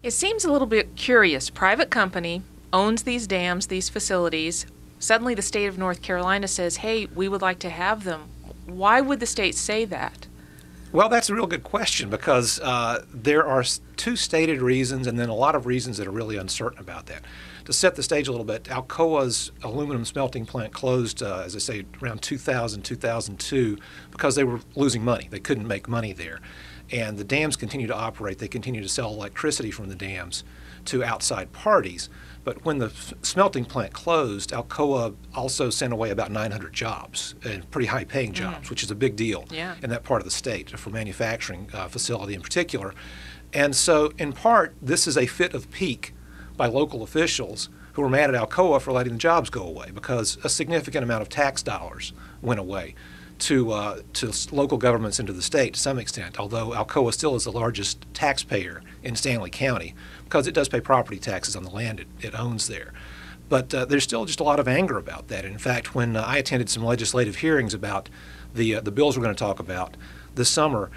It seems a little bit curious. Private company owns these dams, these facilities. Suddenly the state of North Carolina says, hey, we would like to have them. Why would the state say that? Well, that's a real good question because there are two stated reasons and then a lot of reasons that are really uncertain about that. To set the stage a little bit, Alcoa's aluminum smelting plant closed, as I say, around 2000, 2002 because they were losing money. They couldn't make money there. And the dams continue to operate. They continue to sell electricity from the dams to outside parties. But when the smelting plant closed, Alcoa also sent away about 900 jobs, and pretty high-paying jobs, which is a big deal in that part of the state for manufacturing facility in particular. And so, in part, this is a fit of pique by local officials who were mad at Alcoa for letting the jobs go away because a significant amount of tax dollars went away to local governments and to the state to some extent, although Alcoa still is the largest taxpayer in Stanley County because it does pay property taxes on the land it owns there. But there's still just a lot of anger about that. In fact, when I attended some legislative hearings about the bills we're going to talk about this summer,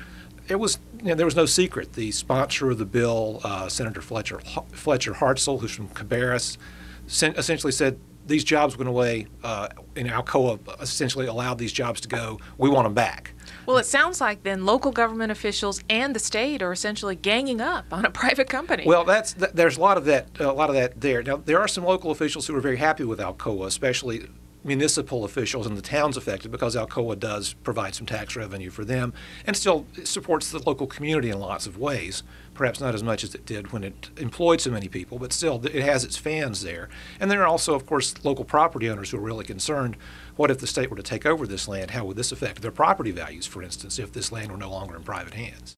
there was no secret. The sponsor of the bill, Senator Fletcher Hartzell, who's from Cabarrus, essentially said, these jobs went away, and Alcoa essentially allowed these jobs to go. We want them back. Well, it sounds like then local government officials and the state are essentially ganging up on a private company. Well, there's a lot of that there. Now, there are some local officials who are very happy with Alcoa, especially municipal officials and the towns affected, because Alcoa does provide some tax revenue for them and still supports the local community in lots of ways. Perhaps not as much as it did when it employed so many people, but still it has its fans there. And there are also, of course, local property owners who are really concerned. What if the state were to take over this land? How would this affect their property values, for instance, if this land were no longer in private hands?